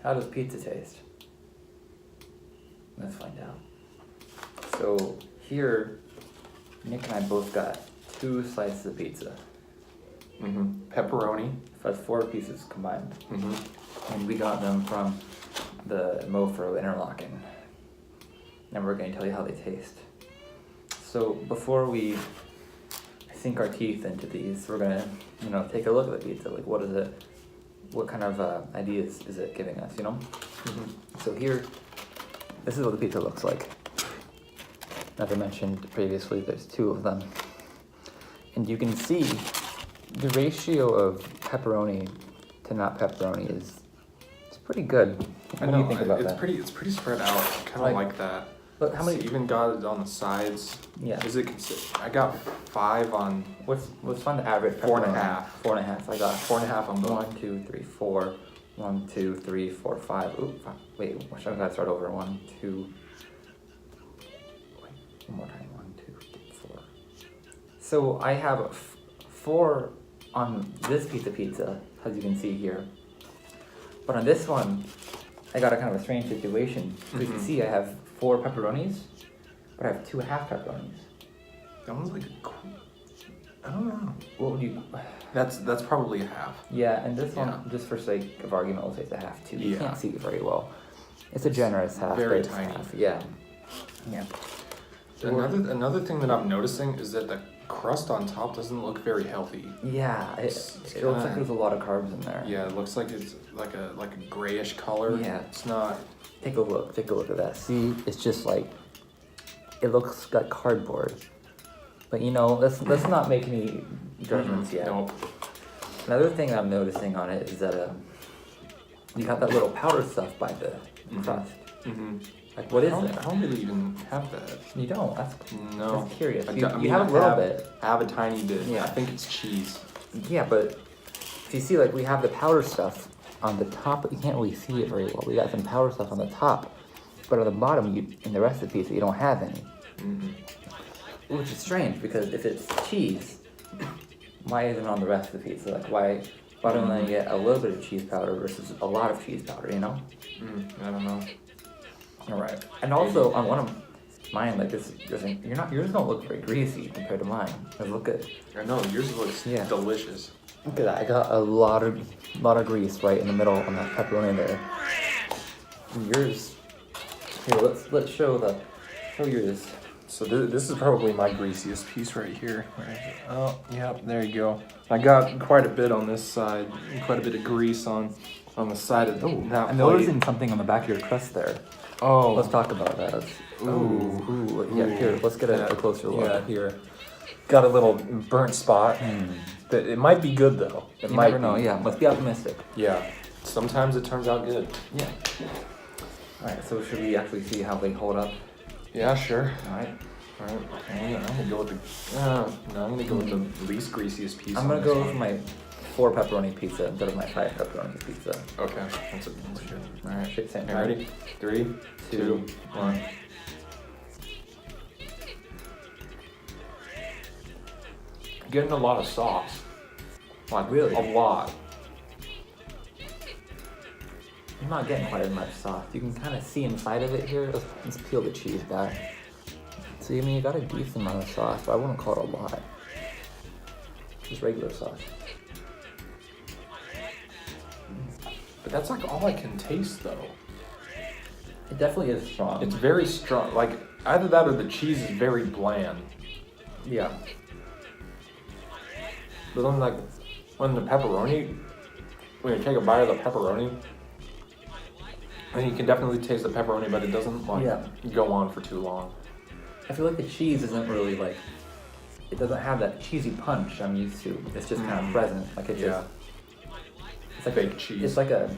how does pizza taste? Let's find out. So here, Nick and I both got 2 slices of pizza. Pepperoni. That's 4 pieces combined. And we got them from the Mofro Interlocking. And we're going to tell you how they taste. So before we sink our teeth into these, we're going to, take a look at the pizza. Like, what is it? What kind of ideas is it giving us, So here, this is what the pizza looks like. As I mentioned previously, there's 2 of them. And you can see the ratio of pepperoni to not pepperoni is pretty good. What do you think about that? It's pretty spread out. I kind of like that. Look, how many? It's even got it on the sides. Yeah. Is it? I got 5 on. What's fun? The average. 4.5. 4.5. I got 4.5 on both. 1, 2, 3, 4. 1, 2, 3, 4, 5. Ooh, 5. Wait, I gotta start over. 1, 2. Wait, one more time. 1, 2, 3, 4. So I have 4 on this piece of pizza, as you can see here. But on this one, I got a kind of a strange situation. So you can see I have 4 pepperonis, but I have 2 half pepperonis. That one's like I don't know. What would you? That's probably a half. Yeah, and this one, just for sake of argument, we'll say it's a half too. You can't see it very well. It's a generous half. Very tiny. Half. Yeah. Yeah. So another thing that I'm noticing is that the crust on top doesn't look very healthy. Yeah, it looks like there's a lot of carbs in there. Yeah, it looks like it's like a grayish color. Yeah. It's not. Take a look at that. See, it's just like, it looks like cardboard. But let's not make any judgments yet. Nope. Another thing I'm noticing on it is that you have that little powder stuff by the crust. Like, what is that? I don't really even have that. You don't? That's curious. You have a little bit. I have a tiny bit. Yeah. I think it's cheese. Yeah, but if you see, like, we have the powder stuff on the top. You can't really see it very well. We got some powder stuff on the top, but on the bottom, in the rest of the pizza, you don't have any. Which is strange, because if it's cheese, why isn't it on the rest of the pizza? Like, why don't I get a little bit of cheese powder versus a lot of cheese powder, I don't know. All right. And also, on one of mine, like, yours don't look very greasy compared to mine. Look at. I know, yours looks delicious. Look at that. I got a lot of grease right in the middle on that pepperoni there. And yours. Here, let's show yours. So this is probably my greasiest piece right here. Oh, yeah, there you go. I got quite a bit on this side, quite a bit of grease on the side of that plate. I'm noticing something on the back of your crust there. Oh. Let's talk about that. Ooh. Yeah, here, let's get a closer look. Yeah, here. Got a little burnt spot. It might be good, though. You never know, yeah. Let's be optimistic. Yeah. Sometimes it turns out good. Yeah. Alright, so should we actually see how they hold up? Yeah, sure. Alright. I'm gonna go with the least greasiest piece. I'm gonna go with my 4 pepperoni pizza instead of my 5 pepperoni pizza. Okay, that's good. Alright, same time. Ready? 3, 2, 1. Getting a lot of sauce. Like, really? A lot. I'm not getting quite as much sauce. You can kind of see inside of it here. Let's peel the cheese back. So, you got a decent amount of sauce, but I wouldn't call it a lot. Just regular sauce. But that's like all I can taste, though. It definitely is strong. It's very strong. Like, either that or the cheese is very bland. Yeah. But then, like, when you take a bite of the pepperoni, and you can definitely taste the pepperoni, but it doesn't, go on for too long. I feel like the cheese isn't really, like, it doesn't have that cheesy punch I'm used to. It's just kind of present. Like, it's just... It's like fake cheese. It's like a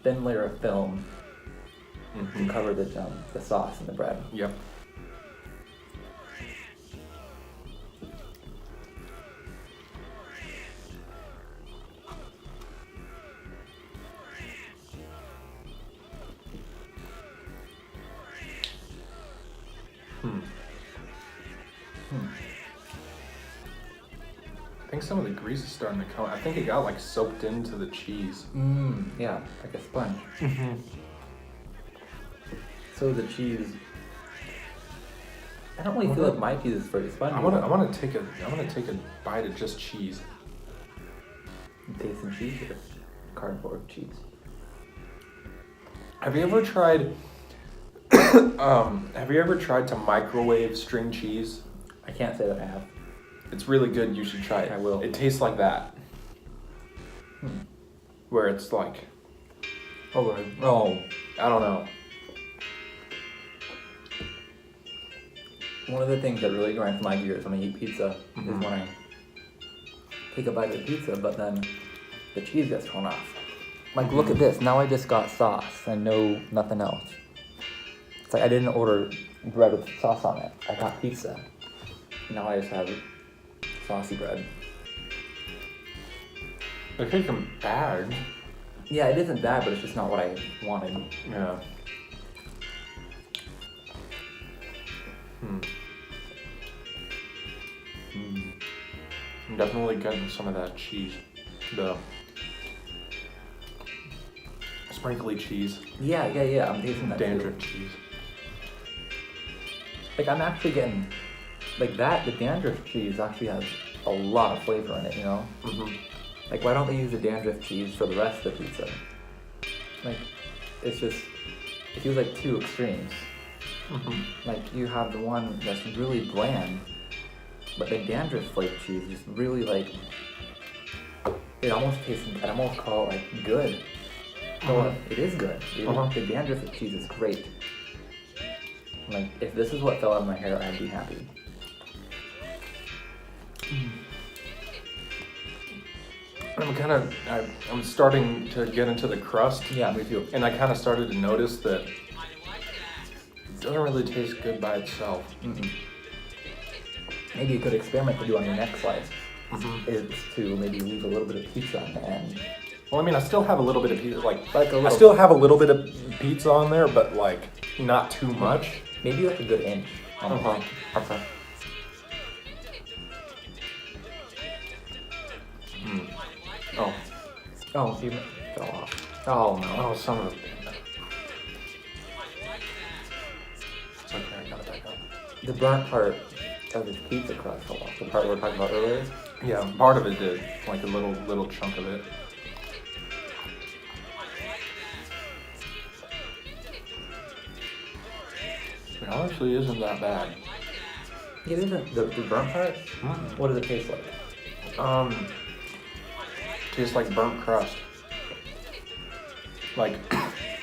thin layer of film to cover the sauce and the bread. Yep. I think think some of the grease is starting to come. I think it got like soaked into the cheese. Yeah, like a sponge. So the cheese. I don't really feel like my cheese is very spongy. I want to take a bite of just cheese. Taste some cheese or cardboard cheese. Have you ever tried? Have you ever tried to microwave string cheese? I can't say that I have. It's really good. You should try it. I will. It tastes like that. Where it's like, Oh, I don't know. one of the things that really grinds my gears when I eat pizza is when I take a bite of the pizza, but then the cheese gets thrown off. Like, look at this. Now I just got sauce and nothing else. It's like I didn't order bread with sauce on it. I got pizza. Now I just have saucy bread. It tastes bad. Yeah, it isn't bad, but it's just not what I wanted. Yeah. I'm definitely getting some of that cheese. The sprinkly cheese. Yeah, I'm tasting that Dandruff too. cheese. Like, I'm actually getting, like that, the dandruff cheese actually has a lot of flavor in it, you know? Like, why don't they use the dandruff cheese for the rest of the pizza? Like, it feels like two extremes. Like, you have the one that's really bland, but the dandruff flake cheese is really like, it almost tastes, I'd almost call it like good. So it is good. The dandruff cheese is great. Like, if this is what fell out of my hair, I'd be happy. I'm starting to get into the crust. Yeah, me too. And I kind of started to notice that it doesn't really taste good by itself. Maybe a good experiment to do on your next slice is to maybe leave a little bit of pizza on the end. Well, I mean, I still have a little bit of pizza, I still have a little bit of pizza on there, but like not too much. Maybe like a good inch on the top. Okay. Oh, you fell off. Oh no. Oh, some of it. It's okay, I got it back up. The burnt part of this pizza crust fell off. The part we were talking about earlier. Yeah, part of it did, like a little chunk of it. It honestly isn't that bad. It isn't the burnt part. What does it taste like? Tastes like burnt crust. Like,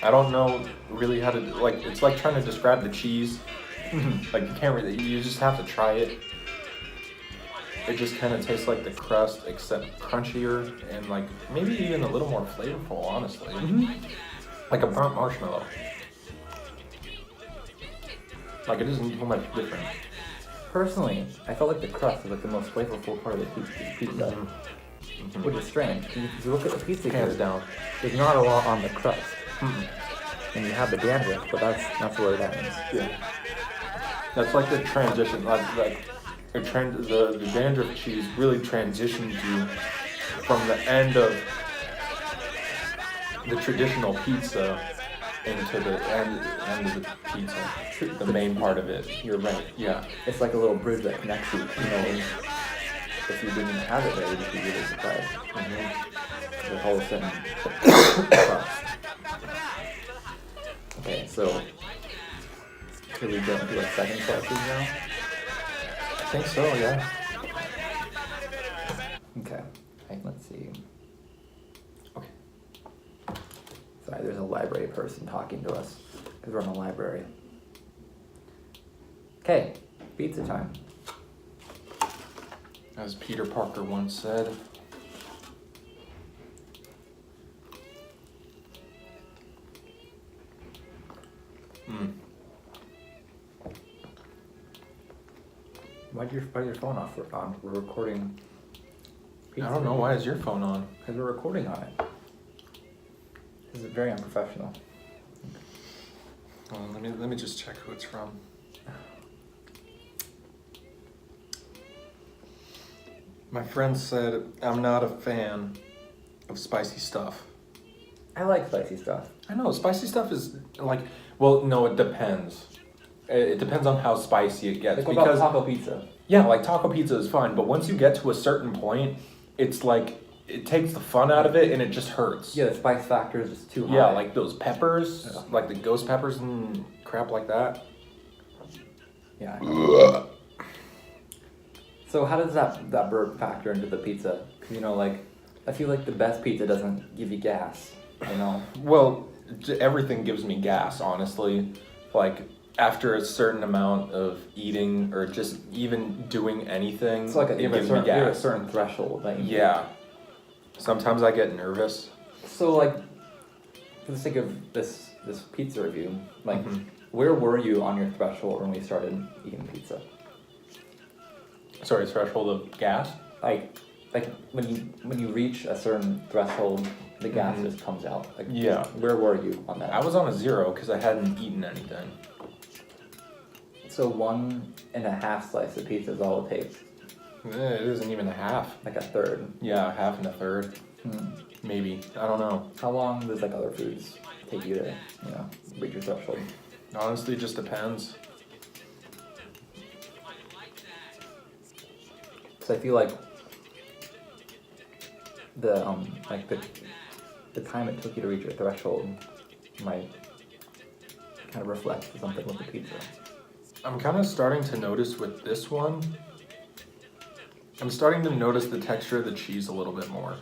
I don't know really how to, like, it's like trying to describe the cheese. Like, you can't really, you just have to try it. It just kind of tastes like the crust, except crunchier and like maybe even a little more flavorful, honestly. Like a burnt marshmallow. Like, it isn't too much different. Personally, I felt like the crust was like the most flavorful part of the pizza. Which is strange. If you look at the pizza Hands here, down. there's not a lot on the crust. And you have the dandruff, but that's where it ends. Yeah. That's like the transition, the dandruff cheese really transitions you from the end of the traditional pizza into the end of the pizza, the main part of it. You're right. Yeah. It's like a little bridge that connects you. You know, if you didn't have it there, you'd be really surprised. The whole thing. Okay, so could we go into like second slices now? I think so, yeah. Okay. Let's see. Okay. Sorry, there's a library person talking to us because we're in a library. Okay, pizza time. As Peter Parker once said. Why'd your phone off? We're recording. Pizza. I don't know, why is your phone on? Because we're recording on it. This is very unprofessional. Let me just check who it's from. My friend said I'm not a fan of spicy stuff. I like spicy stuff. I know, spicy stuff is like, well, no, it depends. It depends on how spicy it gets. Like, what about taco pizza? Yeah, like taco pizza is fine, but once you get to a certain point, it's like, it takes the fun out of it and it just hurts. Yeah, the spice factor is just too high. Yeah, like those peppers, like the ghost peppers and crap like that. Yeah. So how does that burp factor into the pizza? 'Cause, you know, like, I feel like the best pizza doesn't give you gas, you know? Well, everything gives me gas, honestly. Like, after a certain amount of eating or just even doing anything, It's like it you have gives me you have a gas. certain threshold that you Yeah. Sometimes I get nervous. So, like, for the sake of this pizza review, like, Mhm. where were you on your threshold when we started eating pizza? Sorry, threshold of gas? Like when you reach a certain threshold, the gas just comes out. Like, Yeah. where were you on that? I was on a 0 because I hadn't eaten anything. So 1.5 slice of pizza is all it takes. It isn't even a half. Like a third. Yeah, half and a third. Maybe. I don't know. How long does like other foods take you to, you know, reach your threshold? Honestly, it just depends. So I feel like the time it took you to reach your threshold might kind of reflect something with the pizza. I'm kind of starting to notice with this one, I'm starting to notice the texture of the cheese a little bit more.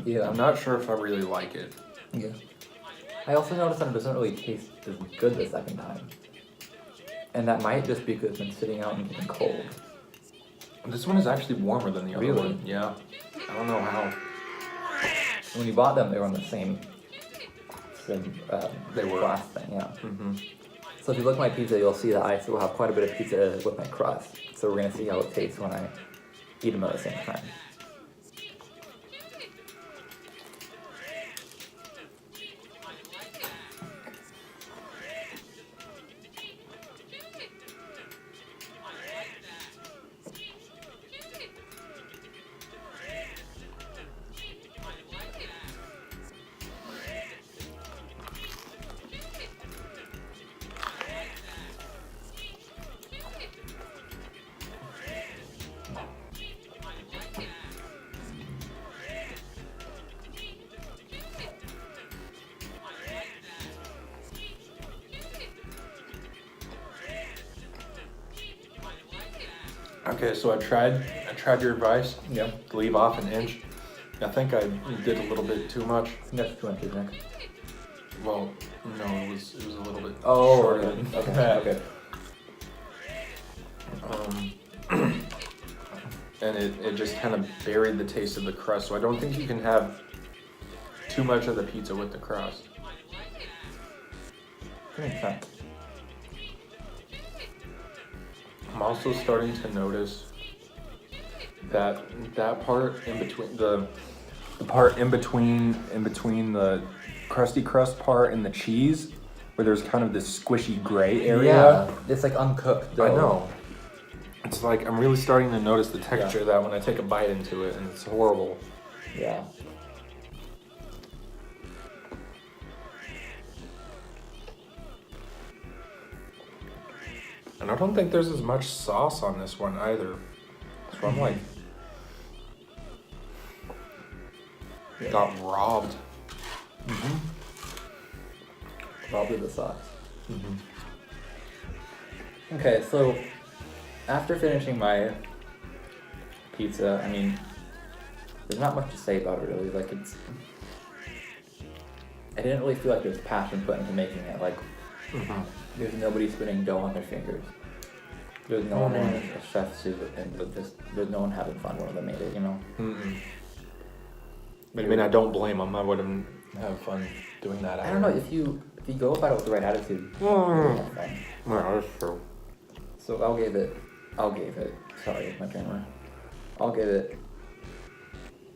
Yeah. I'm not sure if I really like it. Yeah. I also noticed that it doesn't really taste as good the second time. And that might just be because it's been sitting out and getting cold. This one is actually warmer than the other Really? one. Yeah. I don't know how. When you bought them, they were on the same They were. glass thing, yeah. Mm-hmm. So if you look at my pizza, you'll see that I still have quite a bit of pizza with my crust. So we're gonna see how it tastes when I eat them at the same time. Okay, so I tried your advice. Yeah. To leave off an inch. I think I did a little bit too much. That's 2 inches, Nick. Well, no, it was a little bit Oh, shorter okay. than Okay. that. Okay. And it just kind of buried the taste of the crust. So I don't think you can have too much of the pizza with the crust. That makes sense. I'm also starting to notice that part in between the part in between the crusty crust part and the cheese, where there's kind of this squishy gray area. Yeah, it's like uncooked dough. I know. It's like I'm really starting to notice the texture of that when I take a bite into it, and it's horrible. Yeah. And I don't think there's as much sauce on this one either. So I'm like, got robbed. Probably the sauce. Okay, so after finishing my pizza, I mean, there's not much to say about it really. Like I didn't really feel like there's passion put into making it. Like, there's nobody spinning dough on their fingers. There's no one in a chef's suit, and there's no one having fun when they made it, you know? I mean, I don't blame them. I wouldn't have fun doing that. I don't know, if you go about it with the right attitude, you'll have fun. Yeah, that's true. So I'll give it, sorry, my camera. I'll give it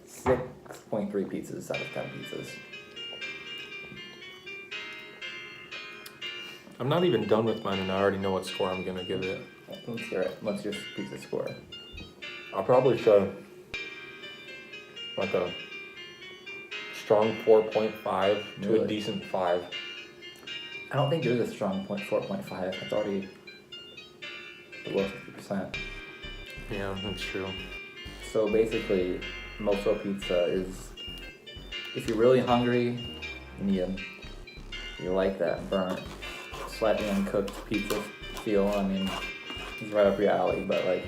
6.3 pizzas out of 10 pizzas. I'm not even done with mine, and I already know what score I'm gonna give it. Let's hear it. What's your pizza score? I'll probably show like a strong 4.5 to a Really? decent 5. I don't think there's a strong 4.5. It's already below 50%. Yeah, that's true. So basically, mofo pizza is, if you're really hungry and you like that burnt, slightly uncooked pizza feel, I mean, it's right up your alley. But like,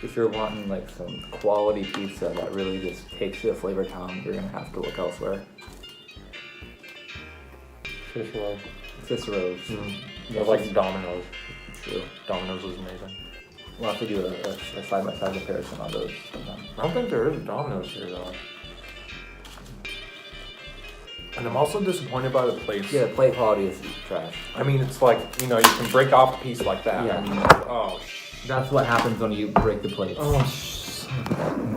if you're wanting like some quality pizza that really just takes you to Flavor Town, you're gonna have to look elsewhere. Cicero. Cicero's. Or like Domino's. True. Domino's is amazing. We'll have to do a side-by-side comparison on those sometime. I don't think there is a Domino's here though. And I'm also disappointed by the plates. Yeah, the plate quality is trash. I mean, it's like, you know, you can break off a piece like that. Yeah. I mean, like, oh, That's what happens when you break the plates.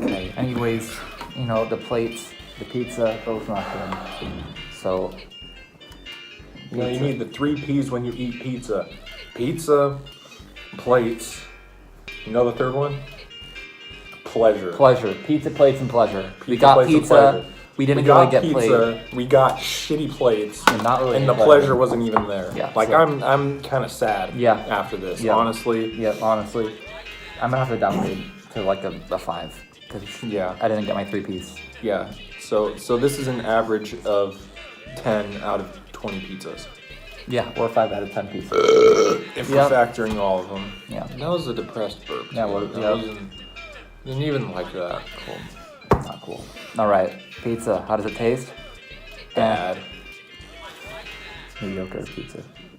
Okay. Anyways, you know, the plates, the pizza, both not good. So. You know, you need the 3 P's when you eat pizza. Pizza, plates. You know the third one? Pleasure. Pleasure. Pizza, plates, and pleasure. We Pizza, got plates, and pizza. pleasure. We didn't We got really get pizza. plate. We got shitty plates. And not really. And the pleasure wasn't even there. Yeah, Like, so- I'm kind of sad. Yeah. After this, Yeah. honestly. Yeah, honestly, I'm gonna have to downgrade to like a 5 because Yeah. I didn't get my 3-piece. Yeah. So this is an average of 10 out of 20 pizzas. Yeah, or 5 out of 10 pieces. If Yeah. we're factoring all of them. Yeah. That was a depressed burp. Yeah, too. well, That yeah. didn't even like that. Cool. Not cool. All right, pizza. How does it taste? Bad. Mediocre pizza.